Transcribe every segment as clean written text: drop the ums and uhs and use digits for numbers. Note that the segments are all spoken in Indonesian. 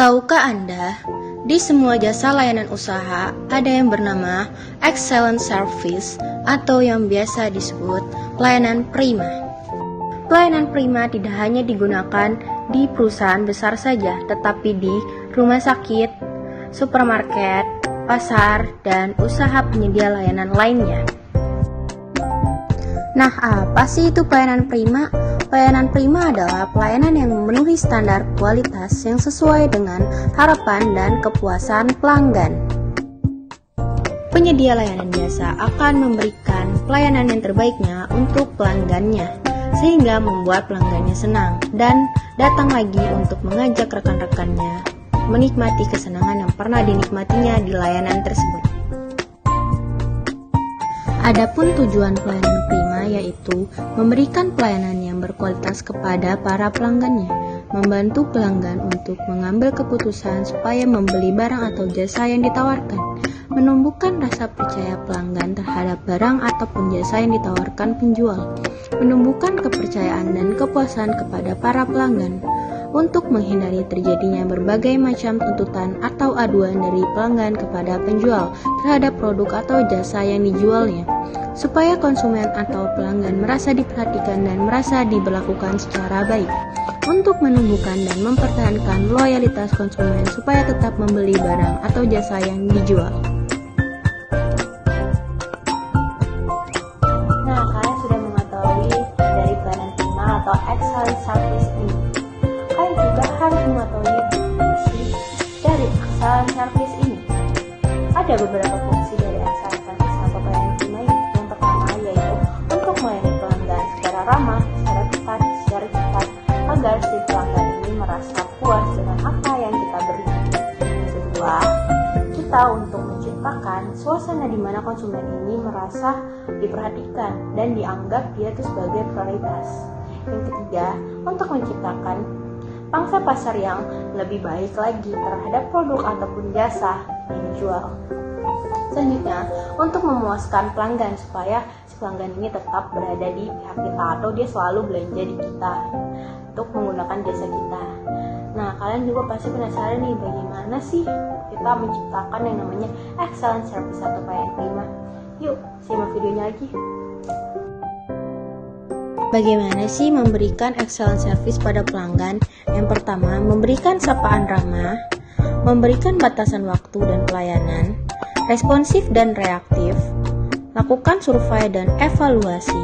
Tahukah Anda, di semua jasa layanan usaha ada yang bernama Excellent Service atau yang biasa disebut pelayanan prima. Pelayanan prima tidak hanya digunakan di perusahaan besar saja, tetapi di rumah sakit, supermarket, pasar, dan usaha penyedia layanan lainnya. Nah, apa sih itu pelayanan prima? Pelayanan prima adalah pelayanan yang memenuhi standar kualitas yang sesuai dengan harapan dan kepuasan pelanggan. Penyedia layanan jasa akan memberikan pelayanan yang terbaiknya untuk pelanggannya, sehingga membuat pelanggannya senang dan datang lagi untuk mengajak rekan-rekannya menikmati kesenangan yang pernah dinikmatinya di layanan tersebut. Adapun tujuan pelayanan prima yaitu memberikan pelayanan yang berkualitas kepada para pelanggannya, membantu pelanggan untuk mengambil keputusan supaya membeli barang atau jasa yang ditawarkan, menumbuhkan rasa percaya pelanggan terhadap barang ataupun jasa yang ditawarkan penjual, menumbuhkan kepercayaan dan kepuasan kepada para pelanggan, untuk menghindari terjadinya berbagai macam tuntutan atau aduan dari pelanggan kepada penjual terhadap produk atau jasa yang dijualnya, supaya konsumen atau pelanggan merasa diperhatikan dan merasa diberlakukan secara baik, untuk menumbuhkan dan mempertahankan loyalitas konsumen supaya tetap membeli barang atau jasa yang dijual. Nah, kalian sudah mengetahui dari pelayanan prima atau excellent service ini. Kalian juga harus mengetahui fungsi dari excellent service ini. Ada beberapa fungsi dari excellent service atau pelayanan prima ini. Yang pertama yaitu untuk melayani pelanggan secara ramah, secara tepat, secara cepat, agar si pelanggan ini merasa puas dengan apa yang kita beri. Yang kedua, kita untuk menciptakan suasana di mana konsumen ini merasa diperhatikan dan dianggap dia itu sebagai prioritas. Yang ketiga, untuk menciptakan pangsa pasar yang lebih baik lagi terhadap produk ataupun jasa yang dijual. Selanjutnya, untuk memuaskan pelanggan supaya si pelanggan ini tetap berada di pihak kita atau dia selalu belanja di kita untuk menggunakan jasa kita. Nah, kalian juga pasti penasaran nih, bagaimana sih kita menciptakan yang namanya excellent service atau pelayanan prima. Yuk, simak videonya lagi. Bagaimana sih memberikan excellent service pada pelanggan? Yang pertama, memberikan sapaan ramah, memberikan batasan waktu dan pelayanan, responsif dan reaktif, lakukan survei dan evaluasi,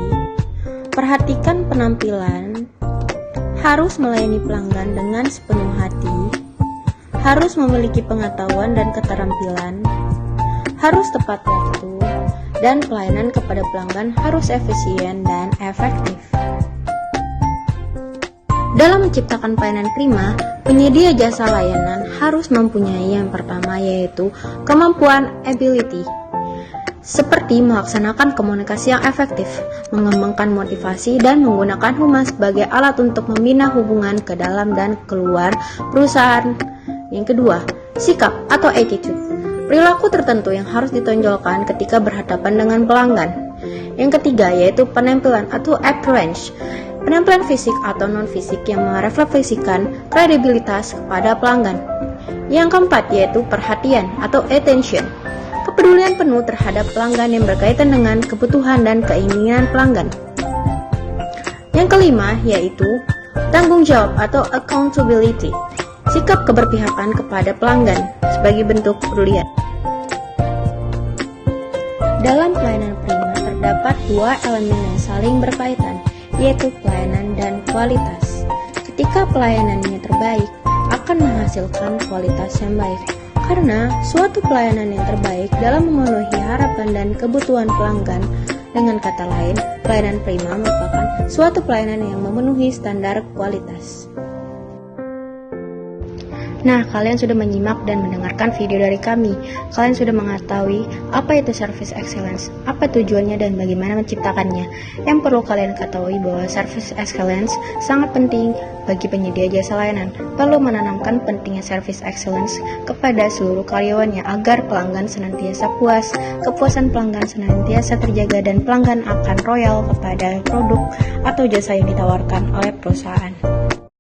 perhatikan penampilan, harus melayani pelanggan dengan sepenuh hati, harus memiliki pengetahuan dan keterampilan, harus tepat waktu, dan pelayanan kepada pelanggan harus efisien dan efektif. Dalam menciptakan pelayanan prima, penyedia jasa layanan harus mempunyai yang pertama yaitu kemampuan ability, seperti melaksanakan komunikasi yang efektif, mengembangkan motivasi, dan menggunakan humas sebagai alat untuk membina hubungan ke dalam dan keluar perusahaan. Yang kedua, sikap atau attitude, perilaku tertentu yang harus ditonjolkan ketika berhadapan dengan pelanggan. Yang ketiga yaitu penampilan atau appearance, penampilan fisik atau non-fisik yang merefleksikan kredibilitas kepada pelanggan. Yang keempat yaitu perhatian atau attention, kepedulian penuh terhadap pelanggan yang berkaitan dengan kebutuhan dan keinginan pelanggan. Yang kelima yaitu tanggung jawab atau accountability, sikap keberpihakan kepada pelanggan sebagai bentuk kepedulian. Dalam pelayanan prima terdapat dua elemen yang saling berkaitan, yaitu pelayanan dan kualitas. Ketika pelayanannya terbaik, akan menghasilkan kualitas yang baik. Karena suatu pelayanan yang terbaik dalam memenuhi harapan dan kebutuhan pelanggan. Dengan kata lain, pelayanan prima merupakan suatu pelayanan yang memenuhi standar kualitas. Nah, kalian sudah menyimak dan mendengarkan video dari kami. Kalian sudah mengetahui apa itu service excellence, apa tujuannya dan bagaimana menciptakannya. Yang perlu kalian ketahui bahwa service excellence sangat penting bagi penyedia jasa layanan. Perlu menanamkan pentingnya service excellence kepada seluruh karyawannya agar pelanggan senantiasa puas, kepuasan pelanggan senantiasa terjaga dan pelanggan akan loyal kepada produk atau jasa yang ditawarkan oleh perusahaan.